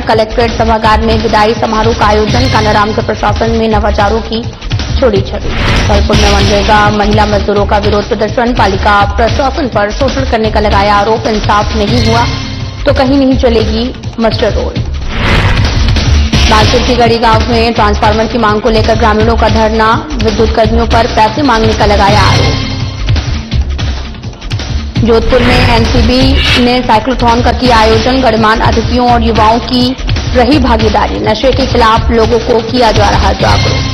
Collectorate सभागार में विदाई समारोह का आयोजन। कानाराम के प्रशासन में नवाचारों की छोड़ी छवि। भरतपुर में मनरेगा महिला मजदूरों का विरोध प्रदर्शन। पालिका प्रशासन पर शोषण करने का लगाया आरोप। इंसाफ नहीं हुआ तो कहीं नहीं चलेगी मस्टर रोल। लालपुर की गढ़ी गांव में ट्रांसफार्मर की मांग को लेकर ग्रामीणों का धरना। विद्युत कर्मियों पर पैसे मांगने का लगाया आरोप। जोधपुर में एनसीबी ने साइक्लोथॉन का किया आयोजन। गणमान्य अतिथियों और युवाओं की रही भागीदारी। नशे के खिलाफ लोगों को किया जा रहा जागरूक।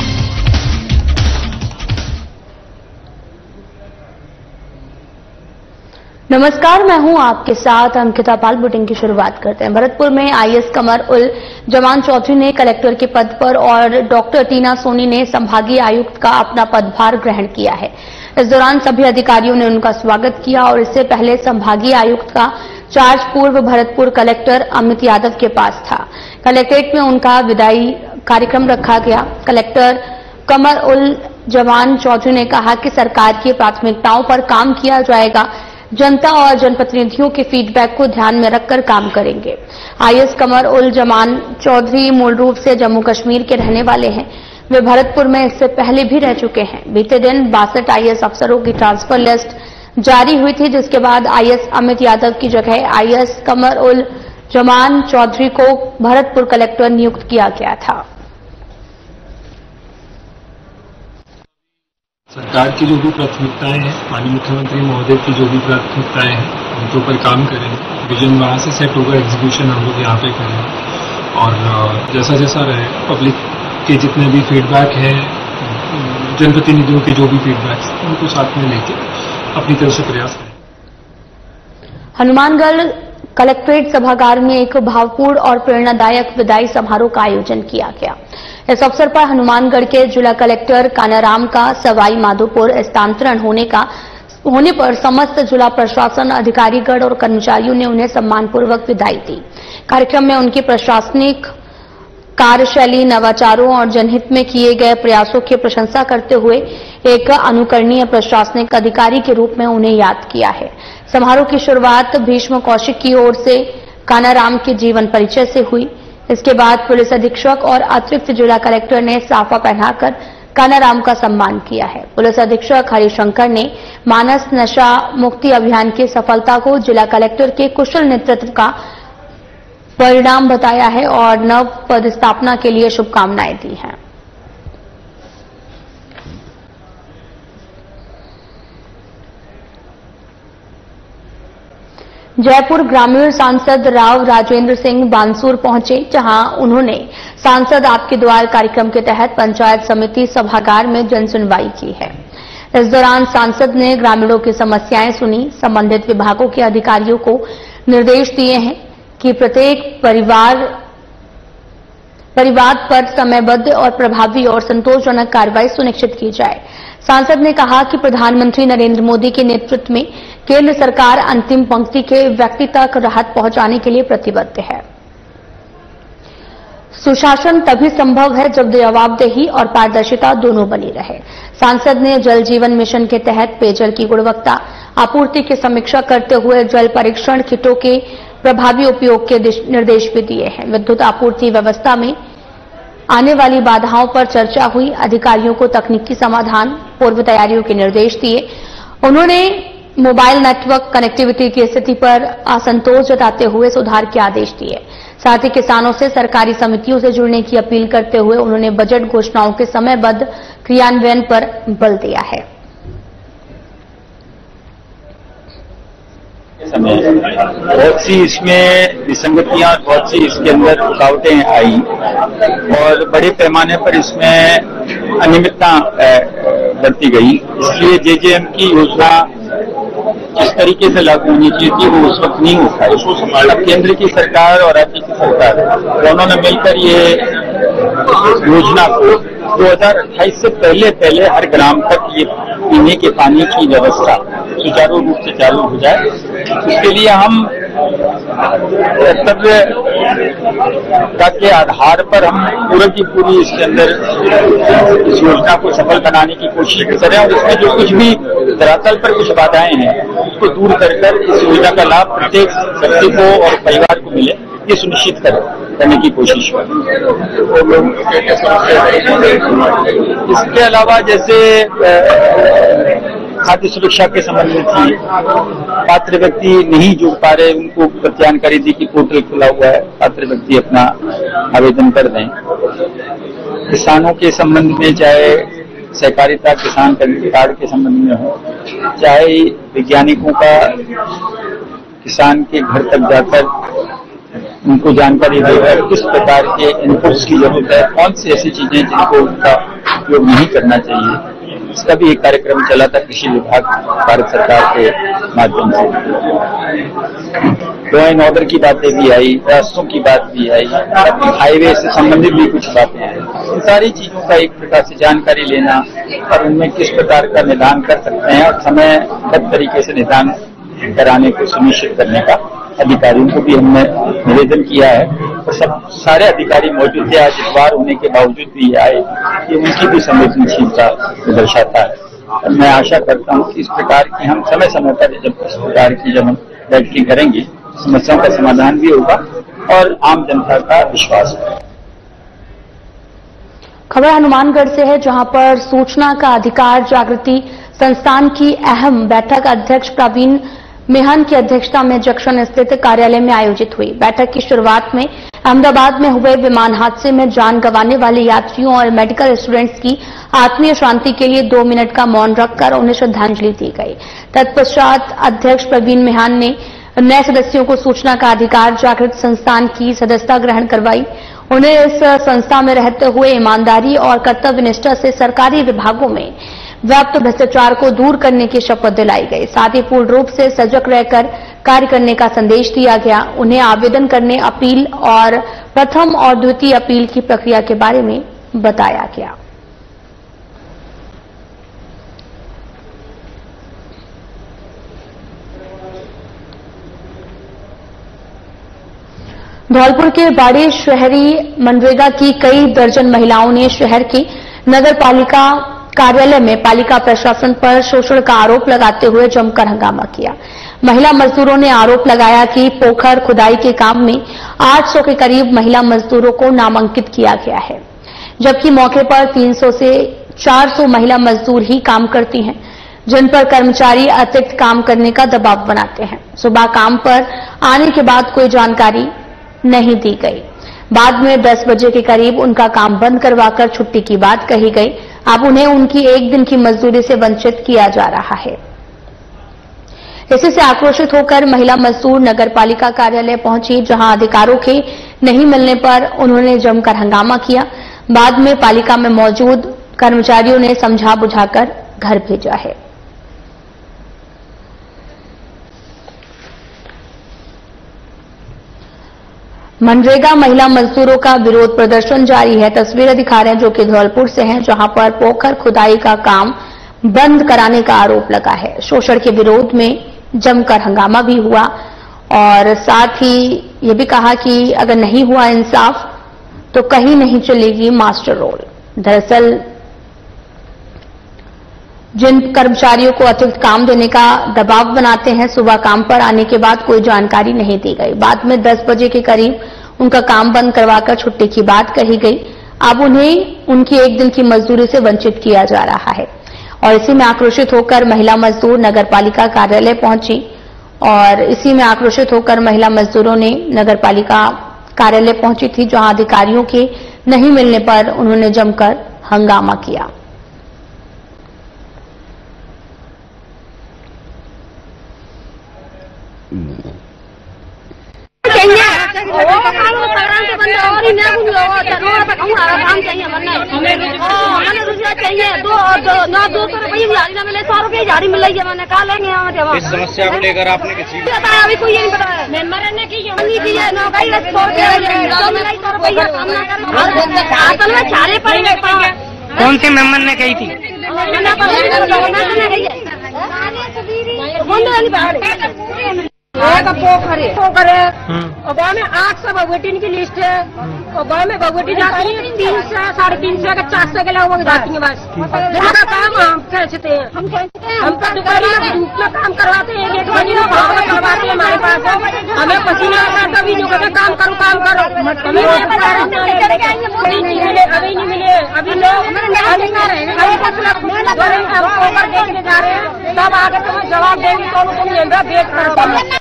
नमस्कार, मैं हूं आपके साथ अंकिता पाल। बुलेटिन की शुरुआत करते हैं। भरतपुर में आईएएस कमर उल जमान चौधरी ने कलेक्टर के पद पर और डॉक्टर टीना सोनी ने संभागीय आयुक्त का अपना पदभार ग्रहण किया है। इस दौरान सभी अधिकारियों ने उनका स्वागत किया और इससे पहले संभागीय आयुक्त का चार्ज पूर्व भरतपुर कलेक्टर अमित यादव के पास था। कलेक्ट्रेट में उनका विदाई कार्यक्रम रखा गया। कलेक्टर कमर उल जमान चौधरी ने कहा कि सरकार की प्राथमिकताओं पर काम किया जाएगा। जनता और जनप्रतिनिधियों के फीडबैक को ध्यान में रखकर काम करेंगे। आईएएस कमर उल जमान चौधरी मूल रूप से जम्मू कश्मीर के रहने वाले हैं। वे भरतपुर में इससे पहले भी रह चुके हैं। बीते दिन 62 आईएएस अफसरों की ट्रांसफर लिस्ट जारी हुई थी, जिसके बाद आईएएस अमित यादव की जगह आईएएस कमर उल जमान चौधरी को भरतपुर कलेक्टर नियुक्त किया गया था। सरकार की जो भी प्राथमिकताएं हैं, माननीय मुख्यमंत्री महोदय की जो भी प्राथमिकताएं हैं, उनके ऊपर काम करेंगे। विजन वहां से सेट होगा, एग्जीक्यूशन हम लोग यहाँ पे करेंगे और जैसा जैसा रहे पब्लिक के जितने भी फीडबैक हैं, जनप्रतिनिधियों के जो भी फीडबैक हैं, उनको साथ में लेके अपनी तरफ से प्रयास करें। हनुमानगढ़ कलेक्ट्रेट सभागार में एक भावपूर्ण और प्रेरणादायक विदाई समारोह का आयोजन किया गया। इस अवसर पर हनुमानगढ़ के जिला कलेक्टर कानाराम का सवाई माधोपुर स्थानांतरण होने पर समस्त जिला प्रशासन अधिकारीगण और कर्मचारियों ने उन्हें सम्मानपूर्वक विदाई दी। कार्यक्रम में उनकी प्रशासनिक कार्यशैली, नवाचारों और जनहित में किए गए प्रयासों की प्रशंसा करते हुए एक अनुकरणीय प्रशासनिक अधिकारी के रूप में उन्हें याद किया है। समारोह की शुरुआत भीष्म कौशिक की ओर से कानाराम के जीवन परिचय से हुई। इसके बाद पुलिस अधीक्षक और अतिरिक्त जिला कलेक्टर ने साफा पहनाकर कानाराम का सम्मान किया है। पुलिस अधीक्षक हरिशंकर ने मानस नशा मुक्ति अभियान की सफलता को जिला कलेक्टर के कुशल नेतृत्व का परिणाम बताया है और नव पदस्थापना के लिए शुभकामनाएं दी हैं। जयपुर ग्रामीण सांसद राव राजेंद्र सिंह बानसूर पहुंचे, जहां उन्होंने सांसद आपके द्वार कार्यक्रम के तहत पंचायत समिति सभागार में जनसुनवाई की है। इस दौरान सांसद ने ग्रामीणों की समस्याएं सुनी। संबंधित विभागों के अधिकारियों को निर्देश दिए हैं कि प्रत्येक परिवाद पर समयबद्ध और प्रभावी और संतोषजनक कार्रवाई सुनिश्चित की जाए। सांसद ने कहा कि प्रधानमंत्री नरेंद्र मोदी के नेतृत्व में केंद्र सरकार अंतिम पंक्ति के व्यक्ति तक राहत पहुंचाने के लिए प्रतिबद्ध है। सुशासन तभी संभव है जब जवाबदेही और पारदर्शिता दोनों बनी रहे। सांसद ने जल जीवन मिशन के तहत पेयजल की गुणवत्ता आपूर्ति की समीक्षा करते हुए जल परीक्षण किटों के प्रभावी उपयोग के निर्देश भी दिए हैं। विद्युत आपूर्ति व्यवस्था में आने वाली बाधाओं पर चर्चा हुई। अधिकारियों को तकनीकी समाधान, पूर्व तैयारियों के निर्देश दिए। उन्होंने मोबाइल नेटवर्क कनेक्टिविटी की स्थिति पर असंतोष जताते हुए सुधार के आदेश दिए। साथ ही किसानों से सरकारी समितियों से जुड़ने की अपील करते हुए उन्होंने बजट घोषणाओं के समयबद्ध क्रियान्वयन पर बल दिया है। बहुत सी इसमें विसंगतियां, बहुत सी इसके अंदर रुकावटें आई और बड़े पैमाने पर इसमें अनियमितता बढ़ती गई। इसलिए जेजेएम की योजना जिस तरीके से लागू होनी चाहिए थी वो उस वक्त नहीं हो पाई। अब केंद्र की सरकार और राज्य की सरकार दोनों ने मिलकर ये योजना को 2028 से पहले हर ग्राम तक ये पीने के पानी की व्यवस्था सुचारू रूप से चालू हो जाए। इसके लिए हम कर्तव्य के आधार पर हम पूरी की पूरी इसके अंदर इस योजना को सफल बनाने की कोशिश कर रहे हैं और इसमें जो कुछ भी धरातल पर कुछ बाधाएं हैं उसको दूर कर इस योजना का लाभ प्रत्येक व्यक्ति को और परिवार को मिले, ये सुनिश्चित करने की कोशिश करें। इसके अलावा जैसे खाद्य सुरक्षा के संबंध में थी, पात्र व्यक्ति नहीं जुड़ पा रहे, उनको जानकारी दी कि पोर्टल खुला हुआ है, पात्र व्यक्ति अपना आवेदन कर दें। किसानों के संबंध में, चाहे सहकारिता किसान क्रेडिट कार्ड के संबंध में हो, चाहे वैज्ञानिकों का किसान के घर तक जाकर उनको जानकारी देकर किस प्रकार के इनपुट्स की जरूरत है, कौन सी ऐसी चीजें जिनको उनका उपयोग नहीं करना चाहिए, इसका भी एक कार्यक्रम चला था कृषि विभाग भारत सरकार के माध्यम से। लॉ एंड ऑर्डर की बातें भी आई, रास्तों की बात भी आई, हाईवे से संबंधित भी कुछ बातें आई। इन सारी चीजों का एक प्रकार से जानकारी लेना और उनमें किस प्रकार का निदान कर सकते हैं और समयबद्ध तरीके से निदान कराने को सुनिश्चित करने का अधिकारियों को भी हमने निवेदन किया है। और सारे अधिकारी मौजूद थे, आज इतवार होने के बावजूद भी आए, ये उनकी भी संवेदनशीलता दर्शाता है। और मैं आशा करता हूँ कि इस प्रकार की हम समय समय पर जब हम बैठकें करेंगे, समस्याओं का समाधान भी होगा और आम जनता का विश्वास होगा। खबर हनुमानगढ़ से है, जहां पर सूचना का अधिकार जागृति संस्थान की अहम बैठक अध्यक्ष प्रवीण मेहन की अध्यक्षता में जंक्शन स्थित कार्यालय में आयोजित हुई। बैठक की शुरुआत में अहमदाबाद में हुए विमान हादसे में जान गंवाने वाले यात्रियों और मेडिकल स्टूडेंट्स की आत्मीय शांति के लिए 2 मिनट का मौन रखकर उन्हें श्रद्धांजलि दी गई। तत्पश्चात अध्यक्ष प्रवीण मेहन ने नए सदस्यों को सूचना का अधिकार जागृत संस्थान की सदस्यता ग्रहण करवाई। उन्हें इस संस्था में रहते हुए ईमानदारी और कर्तव्य निष्ठा से सरकारी विभागों में व्याप्त भ्रष्टाचार को दूर करने की शपथ दिलाई गई। साथ ही पूर्ण रूप से सजग रहकर कार्य करने का संदेश दिया गया। उन्हें आवेदन करने, अपील और प्रथम और द्वितीय अपील की प्रक्रिया के बारे में बताया गया। धौलपुर के बाड़े शहरी मनरेगा की कई दर्जन महिलाओं ने शहर की नगर पालिका कार्यालय में पालिका प्रशासन पर शोषण का आरोप लगाते हुए जमकर हंगामा किया। महिला मजदूरों ने आरोप लगाया कि पोखर खुदाई के काम में 800 के करीब महिला मजदूरों को नामांकित किया गया है, जबकि मौके पर 300 से 400 महिला मजदूर ही काम करती हैं, जिन पर कर्मचारी अतिरिक्त काम करने का दबाव बनाते हैं। सुबह काम पर आने के बाद कोई जानकारी नहीं दी गई। बाद में 10 बजे के करीब उनका काम बंद करवाकर छुट्टी की बात कही गई। अब उन्हें उनकी एक दिन की मजदूरी से वंचित किया जा रहा है। इसी से आक्रोशित होकर महिला मजदूर नगर पालिका कार्यालय पहुंची, जहां अधिकारों के नहीं मिलने पर उन्होंने जमकर हंगामा किया। बाद में पालिका में मौजूद कर्मचारियों ने समझा बुझाकर घर भेजा है। मनरेगा महिला मजदूरों का विरोध प्रदर्शन जारी है। तस्वीरें दिखा रहे हैं जो कि धौलपुर से हैं, जहां पर पोखर खुदाई का काम बंद कराने का आरोप लगा है। शोषण के विरोध में जमकर हंगामा भी हुआ और साथ ही ये भी कहा कि अगर नहीं हुआ इंसाफ तो कहीं नहीं चलेगी मास्टर रोल। दरअसल जिन कर्मचारियों को अतिरिक्त काम देने का दबाव बनाते हैं, सुबह काम पर आने के बाद कोई जानकारी नहीं दी गई। बाद में 10 बजे के करीब उनका काम बंद करवाकर छुट्टी की बात कही गई। अब उन्हें उनकी एक दिन की मजदूरी से वंचित किया जा रहा है और इसी में आक्रोशित होकर महिला मजदूर नगर पालिका कार्यालय पहुंची और इसी में आक्रोशित होकर महिला मजदूरों ने नगर पालिका कार्यालय पहुंची थी, जहां अधिकारियों के नहीं मिलने पर उन्होंने जमकर हंगामा किया। झाड़ी मिल रही है, मैंने कहा लेंगे। इस समस्या को लेकर आपने किसी अभी कोई ये नहीं बताया। मेंबर ने की कौन से मेंबर ने कही थी? एक पोखर है और गाँव में 800 भगवती की लिस्ट है और गाँव में भगवती जाती है 300 350 का 400 के लगभग जाती है। बस ज्यादा काम हम खेचते हैं, हम तो दुकान धूप में काम करवाते हैं, 1 बजे करवाते हैं हमारे पास। हमें पसीना आता है तभी जो कहते काम करो हमें अभी नहीं मिले अभी लोग देखने जा रहे हैं, तब आगे तुम्हें जवाब देंगे कौन तुम वेट करो।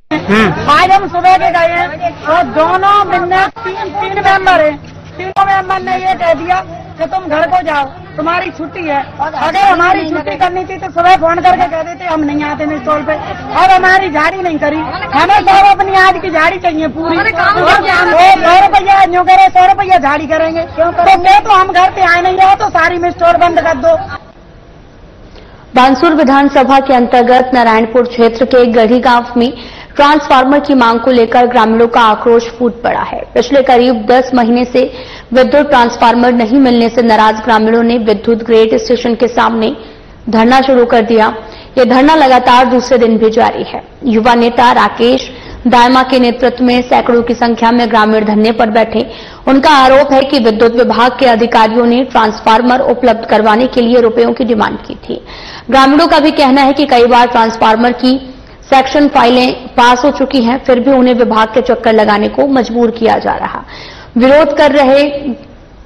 आज हम सुबह के गए हैं और दोनों मिलने तीन मेंबर हैं, तीनों मेंबर ने ये कह दिया कि तुम घर को जाओ, तुम्हारी छुट्टी है। अगर हमारी छुट्टी करनी थी तो सुबह फोन करके कह देते हम नहीं आते स्टॉल पे। अब हमारी झाड़ी नहीं करी, हमें 100 अपनी आज की झाड़ी चाहिए पूरी। 100 रुपया न्यू करे, 100 रुपया झाड़ी करेंगे तो हम घर पे आए नहीं रहो तो सारी में स्टोर बंद कर दो। बानसूर विधानसभा के अंतर्गत नारायणपुर क्षेत्र के गढ़ी गांव में ट्रांसफार्मर की मांग को लेकर ग्रामीणों का आक्रोश फूट पड़ा है। पिछले करीब 10 महीने से विद्युत ट्रांसफार्मर नहीं मिलने से नाराज ग्रामीणों ने विद्युत ग्रेड स्टेशन के सामने धरना शुरू कर दिया। यह धरना लगातार दूसरे दिन भी जारी है। युवा नेता राकेश दायमा के नेतृत्व में सैकड़ों की संख्या में ग्रामीण धरने पर बैठे। उनका आरोप है कि विद्युत विभाग के अधिकारियों ने ट्रांसफार्मर उपलब्ध करवाने के लिए रुपयों की डिमांड की थी। ग्रामीणों का भी कहना है कि कई बार ट्रांसफार्मर की सेक्शन फाइलें पास हो चुकी हैं, फिर भी उन्हें विभाग के चक्कर लगाने को मजबूर किया जा रहा। विरोध कर रहे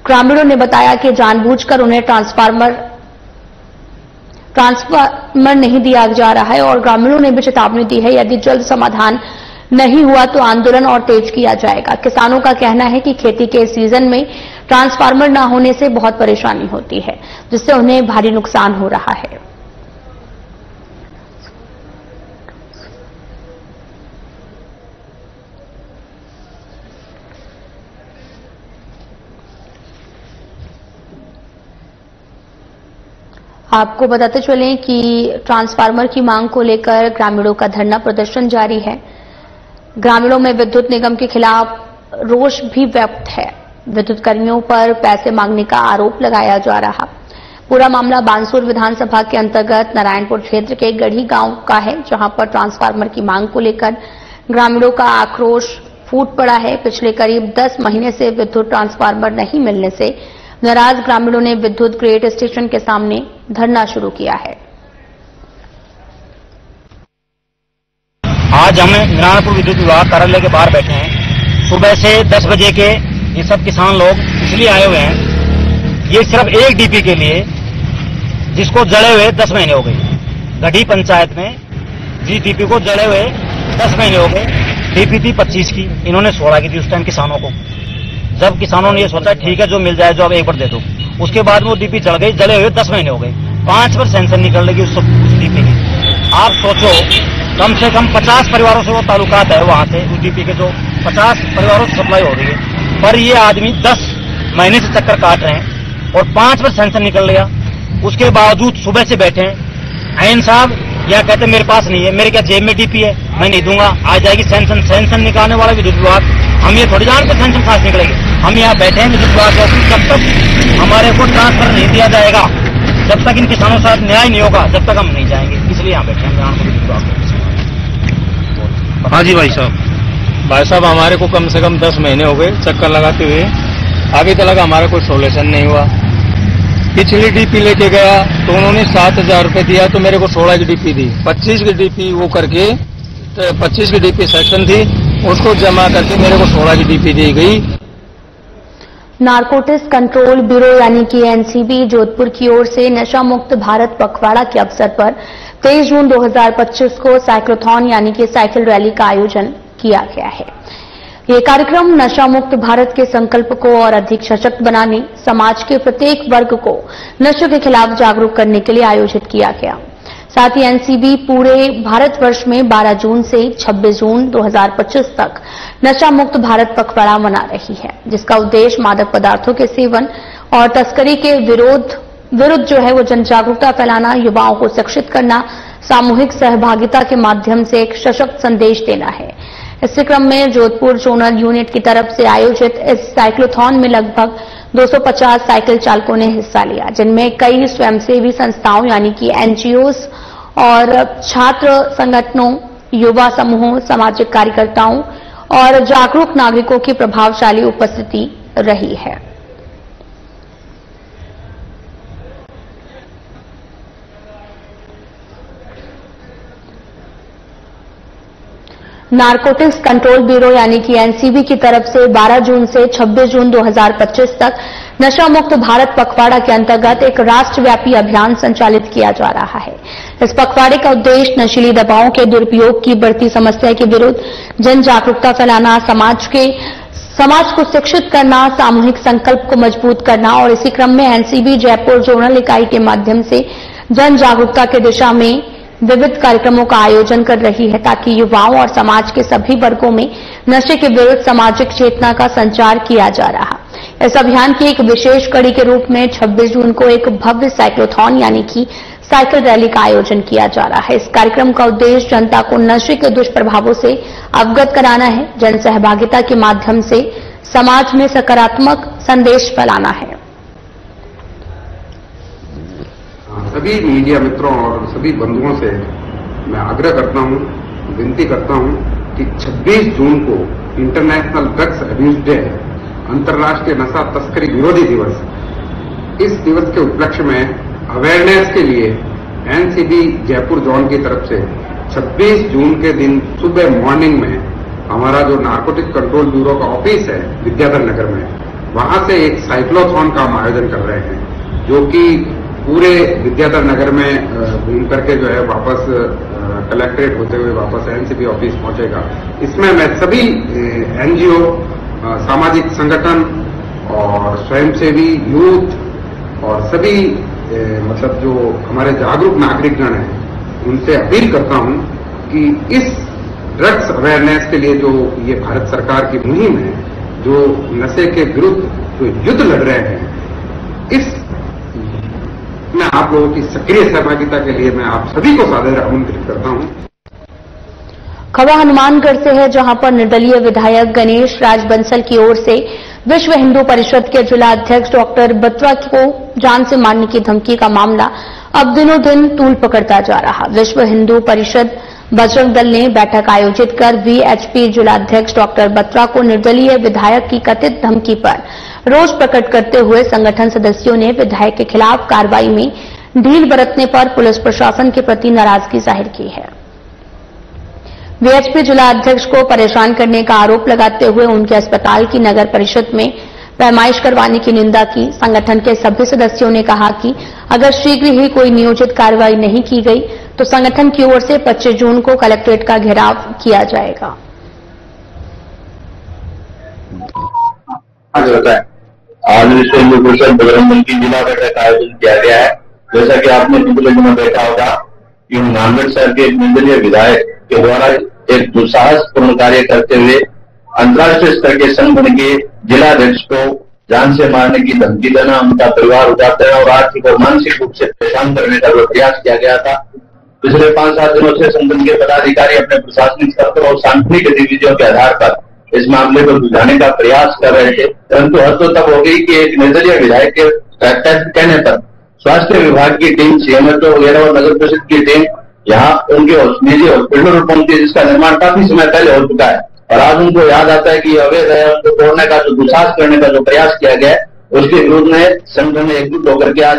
ग्रामीणों ने बताया कि जानबूझकर उन्हें ट्रांसफार्मर नहीं दिया जा रहा है और ग्रामीणों ने भी चेतावनी दी है, यदि जल्द समाधान नहीं हुआ तो आंदोलन और तेज किया जाएगा। किसानों का कहना है कि खेती के सीजन में ट्रांसफार्मर न होने से बहुत परेशानी होती है, जिससे उन्हें भारी नुकसान हो रहा है। आपको बताते चलें कि ट्रांसफार्मर की मांग को लेकर ग्रामीणों का धरना प्रदर्शन जारी है। ग्रामीणों में विद्युत निगम के खिलाफ रोष भी व्यक्त है। विद्युत कर्मियों पर पैसे मांगने का आरोप लगाया जा रहा। पूरा मामला बानसूर विधानसभा के अंतर्गत नारायणपुर क्षेत्र के गढ़ी गांव का है, जहां पर ट्रांसफार्मर की मांग को लेकर ग्रामीणों का आक्रोश फूट पड़ा है। पिछले करीब 10 महीने से विद्युत ट्रांसफार्मर नहीं मिलने से नाराज ग्रामीणों ने विद्युत ग्रेड स्टेशन के सामने धरना शुरू किया है। आज हम नारायणपुर विद्युत विभाग कार्यालय के बाहर बैठे हैं। सुबह से 10 बजे के ये सब किसान लोग इसलिए आए हुए हैं, ये सिर्फ एक डीपी के लिए, जिसको जड़े हुए 10 महीने हो गए। गढ़ी पंचायत में जिस डीपी को जड़े हुए 10 महीने हो गए। डीपी थी 25 की, इन्होंने 16 की थी उस टाइम किसानों को। जब किसानों ने ये सोचा ठीक है जो मिल जाए जो अब एक बार दे दो, उसके बाद वो डीपी जड़ गई, जले हुए 10 महीने हो गए। 5 बार सेंसन निकल लगी उस डीपी की। आप सोचो कम से कम 50 परिवारों से वो ताल्लुकात है वहां से, उस डीपी के जो 50 परिवारों से सप्लाई हो रही है, पर ये आदमी 10 महीने से चक्कर काट रहे हैं और 5 बार सेंसन निकल लिया। उसके बावजूद सुबह से बैठे हैं। आयन साहब या कहते मेरे पास नहीं है, मेरे क्या जेब में डीपी है, मैं नहीं दूंगा, आ जाएगी सेंसन निकालने वाला विद्युत विभाग। हम ये थोड़ी जानते सेंसन खास निकलेंगे। हम यहाँ बैठे हैं विद्युत विभाग के, जब तक हमारे को ट्रांसफर नहीं दिया जाएगा, जब तक इन किसानों के साथ न्याय नहीं होगा, जब तक हम नहीं जाएंगे। इसलिए यहाँ बैठे हैं विद्युत विभाग। हाँ जी भाई साहब हमारे को कम से कम 10 महीने हो गए चक्कर लगाते हुए, अभी तक हमारा कोई सोल्यूशन नहीं हुआ। पिछली डीपी लेके गया तो उन्होंने 7,000 रुपए दिया, तो मेरे को 16 की डीपी दी। 25 की डीपी वो करके, तो 25 की डीपी सेक्शन थी, उसको जमा करके मेरे को 16 की डीपी दी गई। नारकोटिक्स कंट्रोल ब्यूरो यानी कि एनसीबी जोधपुर की ओर से नशा मुक्त भारत पखवाड़ा के अवसर पर 23 जून 2025 को साइक्लोथॉन यानी कि साइकिल रैली का आयोजन किया गया है। ये कार्यक्रम नशा मुक्त भारत के संकल्प को और अधिक सशक्त बनाने, समाज के प्रत्येक वर्ग को नशे के खिलाफ जागरूक करने के लिए आयोजित किया गया। साथ ही एनसीबी पूरे भारतवर्ष में 12 जून से 26 जून 2025 तक नशा मुक्त भारत पखवाड़ा मना रही है, जिसका उद्देश्य मादक पदार्थों के सेवन और तस्करी के विरुद्ध जो है वो जन जागरूकता फैलाना, युवाओं को शिक्षित करना, सामूहिक सहभागिता के माध्यम से एक सशक्त संदेश देना है। इसी क्रम में जोधपुर जोनल यूनिट की तरफ से आयोजित इस साइक्लोथॉन में लगभग 250 साइकिल चालकों ने हिस्सा लिया, जिनमें कई स्वयंसेवी संस्थाओं यानी कि एनजीओज और छात्र संगठनों, युवा समूहों, सामाजिक कार्यकर्ताओं और जागरूक नागरिकों की प्रभावशाली उपस्थिति रही है। नारकोटिक्स कंट्रोल ब्यूरो यानी कि एनसीबी की तरफ से 12 जून से 26 जून 2025 तक नशा मुक्त भारत पखवाड़ा के अंतर्गत एक राष्ट्रव्यापी अभियान संचालित किया जा रहा है। इस पखवाड़े का उद्देश्य नशीली दवाओं के दुरुपयोग की बढ़ती समस्या के विरुद्ध जन जागरूकता फैलाना, समाज को शिक्षित करना, सामूहिक संकल्प को मजबूत करना और इसी क्रम में एनसीबी जयपुर जोनल इकाई के माध्यम से जन जागरूकता की दिशा में विविध कार्यक्रमों का आयोजन कर रही है ताकि युवाओं और समाज के सभी वर्गों में नशे के विरुद्ध सामाजिक चेतना का संचार किया जा रहा। इस अभियान की एक विशेष कड़ी के रूप में 26 जून को एक भव्य साइक्लोथॉन यानी कि साइकिल रैली का आयोजन किया जा रहा है। इस कार्यक्रम का उद्देश्य जनता को नशे के दुष्प्रभावों से अवगत कराना है, जन सहभागिता के माध्यम से समाज में सकारात्मक संदेश फैलाना है। सभी मीडिया मित्रों और सभी बंधुओं से मैं आग्रह करता हूं, विनती करता हूं कि 26 जून को इंटरनेशनल ड्रग्स अब्यूज डे, अंतर्राष्ट्रीय नशा तस्करी विरोधी दिवस, इस दिवस के उपलक्ष्य में अवेयरनेस के लिए एनसीबी जयपुर जोन की तरफ से 26 जून के दिन सुबह मॉर्निंग में हमारा जो नारकोटिक कंट्रोल ब्यूरो का ऑफिस है विद्याधर नगर में, वहां से एक साइक्लोथॉन का हम आयोजन कर रहे हैं, जो कि पूरे विद्याधर नगर में घूम करके जो है वापस कलेक्ट्रेट होते हुए वापस एनसीबी ऑफिस पहुंचेगा। इसमें मैं सभी एनजीओ, सामाजिक संगठन और स्वयंसेवी, यूथ और सभी मतलब जो हमारे जागरूक नागरिकगण हैं, उनसे अपील करता हूं कि इस ड्रग्स अवेयरनेस के लिए जो ये भारत सरकार की मुहिम है, जो नशे के विरुद्ध जो युद्ध लड़ रहे हैं, इस मैं आप लोगों की सक्रिय सहभागिता के लिए मैं आप सभी को सादर आमंत्रित करता हूं। खबर हनुमानगढ़ से है, जहां पर निर्दलीय विधायक गणेश राज बंसल की ओर से विश्व हिंदू परिषद के जिला अध्यक्ष डॉक्टर बत्रा को जान से मारने की धमकी का मामला अब दिनों दिन तूल पकड़ता जा रहा। विश्व हिंदू परिषद बजरंग दल ने बैठक आयोजित कर वीएचपी जिलाध्यक्ष डॉक्टर बत्रा को निर्दलीय विधायक की कथित धमकी पर रोष प्रकट करते हुए संगठन सदस्यों ने विधायक के खिलाफ कार्रवाई में ढील बरतने पर पुलिस प्रशासन के प्रति नाराजगी जाहिर की है। वीएचपी जिला अध्यक्ष को परेशान करने का आरोप लगाते हुए उनके अस्पताल की नगर परिषद में पैमाइश करवाने की निंदा की। संगठन के सभी सदस्यों ने कहा कि अगर शीघ्र ही कोई नियोजित कार्रवाई नहीं की गई तो संगठन की ओर से 25 जून को कलेक्ट्रेट का घेराव किया जाएगा। आज विश्व हिंदू परिषद बजरंग दल की जिला बैठक का आयोजन किया गया है। जैसा कि आपने पिछले दिनों देखा होगा कि हनुमानगढ़ शहर के एक निर्दलीय विधायक के द्वारा एक दुस्साहसपूर्ण कार्य करते हुए अंतर्राष्ट्रीय स्तर के संगठन के जिलाध्यक्ष को जान से मारने की धमकी देना, उनका परिवार उजाड़ना और आर्थिक और मानसिक रूप से परेशान करने का प्रयास किया गया था। पिछले 5-7 दिनों से संगठन के पदाधिकारी अपने प्रशासनिक स्तर पर और सांगठनिक गतिविधियों के आधार पर इस मामले को सुलझाने का प्रयास कर रहे थे, परंतु हद तो तब हो गई कि एक निर्दलीय विधायक के कहने पर स्वास्थ्य विभाग की टीम, सीएमएचओ वगैरह और नगर परिषद की टीम यहाँ उनके निजी हॉस्पिटल में पहुंची, जिसका निर्माण काफी समय पहले हो चुका है। और आज उनको याद आता है कि अवैध है, उनको तोड़ने का जो दुस्साहस करने का जो प्रयास किया गया उसके विरुद्ध में संगठन ने एकजुट होकर के आज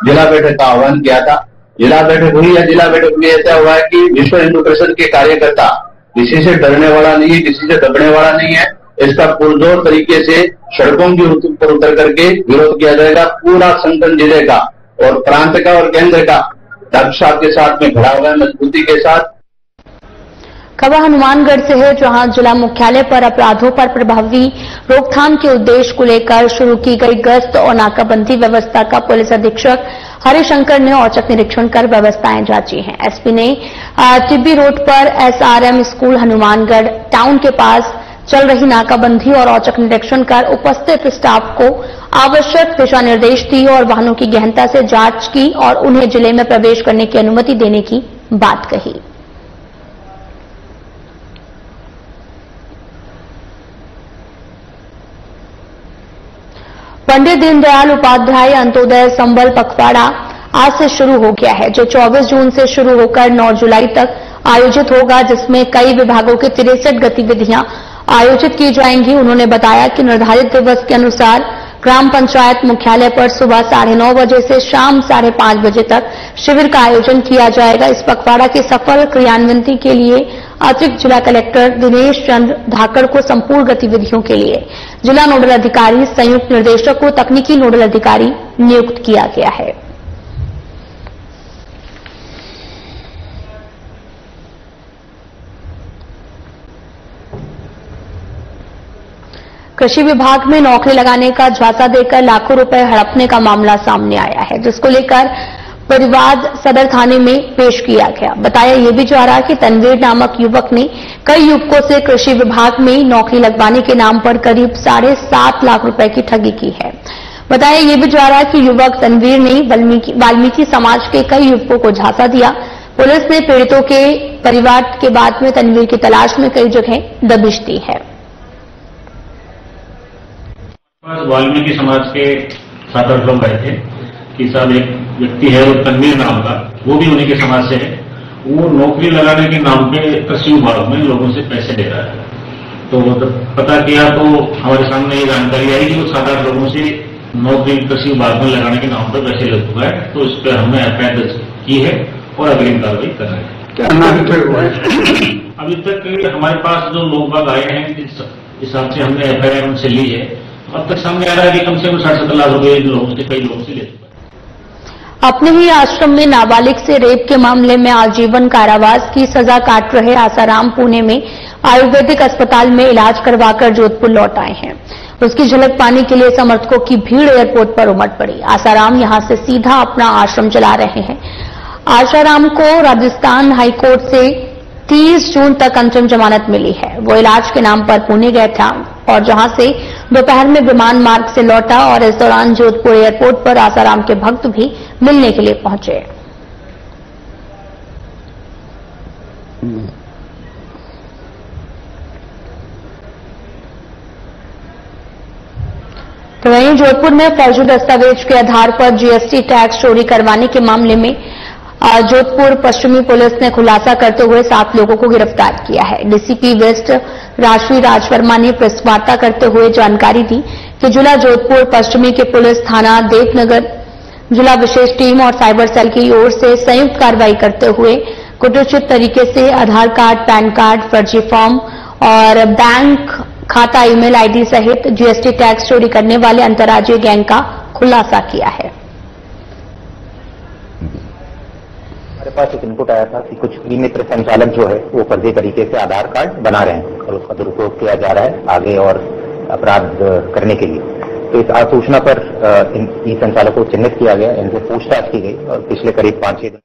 जिला बैठक का आह्वान किया था। जिला बैठक हुई है। जिला बैठक में ऐसा हुआ है कि विश्व हिंदू परिषद के कार्यकर्ता किसी से डरने वाला नहीं है, किसी से दबने वाला नहीं है। इसका पुरजोर तरीके से सड़कों के ऊपर उतर करके विरोध किया जाएगा। पूरा संगठन जिले का और प्रांत का और केंद्र का साथ के साथ में खड़ा हुआ है, मजबूती के साथ। खबर हनुमानगढ़ से है, जहां जिला मुख्यालय पर अपराधों पर प्रभावी रोकथाम के उद्देश्य को लेकर शुरू की गई गश्त और नाकाबंदी व्यवस्था का पुलिस अधीक्षक हरिशंकर ने औचक निरीक्षण कर व्यवस्थाएं जांची हैं। एसपी ने टिब्बी रोड पर एसआरएम स्कूल हनुमानगढ़ टाउन के पास चल रही नाकाबंदी और औचक निरीक्षण कर उपस्थित स्टाफ को आवश्यक दिशा निर्देश दिए और वाहनों की गहनता से जांच की और उन्हें जिले में प्रवेश करने की अनुमति देने की बात कही। पंडित दीनदयाल उपाध्याय अंत्योदय संबल पखवाड़ा आज से शुरू हो गया है, जो 24 जून से शुरू होकर 9 जुलाई तक आयोजित होगा, जिसमें कई विभागों की 63 गतिविधियां आयोजित की जाएंगी। उन्होंने बताया कि निर्धारित दिवस के अनुसार ग्राम पंचायत मुख्यालय पर सुबह 9:30 बजे से शाम 5:30 बजे तक शिविर का आयोजन किया जाएगा। इस पखवाड़ा के सफल क्रियान्वयन के लिए अतिरिक्त जिला कलेक्टर दिनेश चंद्र धाकड़ को संपूर्ण गतिविधियों के लिए जिला नोडल अधिकारी, संयुक्त निर्देशक को तकनीकी नोडल अधिकारी नियुक्त किया गया है। कृषि विभाग में नौकरी लगाने का झांसा देकर लाखों रुपए हड़पने का मामला सामने आया है, जिसको लेकर परिवाद सदर थाने में पेश किया गया। बताया यह भी जा रहा कि तनवीर नामक युवक ने कई युवकों से कृषि विभाग में नौकरी लगवाने के नाम पर करीब 7.5 लाख रुपए की ठगी की है। बताया यह भी जा रहा कि युवक तनवीर ने वाल्मीकि समाज के कई युवकों को झांसा दिया। पुलिस ने पीड़ितों के परिवार के बाद में तनवीर की तलाश में कई जगह दबिश दी है। वाल्मीकि समाज के 7-8 लोग गए थे कि साहब एक व्यक्ति है वो तनवीर नाम का, वो भी उन्हीं के समाज से है, वो नौकरी लगाने के नाम पे कृषि विभाग में लोगों से पैसे ले रहा है। तो पता किया तो हमारे सामने ये जानकारी आई कि वो 7-8 लोगों से नौकरी कृषि विभाग में लगाने के नाम पर पैसे ले चुका है। तो इस पर हमने एफआईआर दर्ज की है और अग्रिम कार्रवाई कर रहे हैं। अभी तक हमारे पास जो लोग बाग आए हैं इस हिसाब से हमने एफआईआर उनसे ली है। अब तक सामने आ रहा है कि कम से कम 60-70 लाख रुपए लोगों से, कई लोगों से ले चुका है। अपने ही आश्रम में नाबालिग से रेप के मामले में आजीवन कारावास की सजा काट रहे आसाराम पुणे में आयुर्वेदिक अस्पताल में इलाज करवाकर जोधपुर लौट आए हैं। उसकी झलक पाने के लिए समर्थकों की भीड़ एयरपोर्ट पर उमड़ पड़ी। आसाराम यहां से सीधा अपना आश्रम चला रहे हैं। आसाराम को राजस्थान हाईकोर्ट से 30 जून तक अंतरिम जमानत मिली है। वो इलाज के नाम पर पुणे गया था और जहां से दोपहर में विमान मार्ग से लौटा और इस दौरान जोधपुर एयरपोर्ट पर आसाराम के भक्त भी मिलने के लिए पहुंचे। तो वहीं जोधपुर में फर्जी दस्तावेज के आधार पर जीएसटी टैक्स चोरी करवाने के मामले में जोधपुर पश्चिमी पुलिस ने खुलासा करते हुए 7 लोगों को गिरफ्तार किया है। डीसीपी वेस्ट राशि राज वर्मा ने प्रेस वार्ता करते हुए जानकारी दी कि जिला जोधपुर पश्चिमी के पुलिस थाना देवनगर जिला विशेष टीम और साइबर सेल की ओर से संयुक्त कार्रवाई करते हुए कुटुचित तरीके से आधार कार्ड, पैन कार्ड, फर्जी फॉर्म और बैंक खाता, ईमेल आईडी सहित जीएसटी टैक्स चोरी करने वाले अंतर्राज्यीय गैंग का खुलासा किया है। हमारे पास एक इनपुट आया था कि कुछ मित्र संचालक जो है वो फर्जी तरीके से आधार कार्ड बना रहे हैं और उसका दुरुपयोग किया जा रहा है आगे और अपराध करने के लिए। तो इस सूचना पर इन संचालकों को चिन्हित किया गया, इनसे पूछताछ की गई और पिछले करीब 5-6 दिन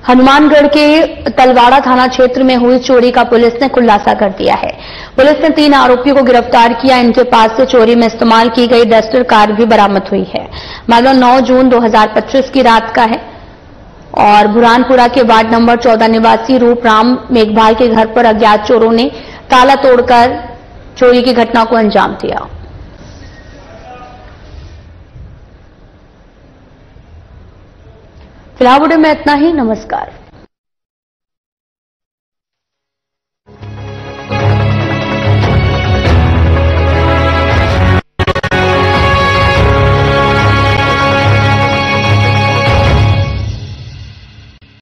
हनुमानगढ़ के तलवाड़ा थाना क्षेत्र में हुई चोरी का पुलिस ने खुलासा कर दिया है। पुलिस ने 3 आरोपियों को गिरफ्तार किया। इनके पास से चोरी में इस्तेमाल की गई डस्टर कार भी बरामद हुई है। मामला 9 जून 2025 की रात का है और बुरहानपुरा के वार्ड नंबर 14 निवासी रूपराम मेघवाल के घर पर अज्ञात चोरों ने ताला तोड़कर चोरी की घटना को अंजाम दिया। फिलहाल वीडियो में इतना ही। नमस्कार।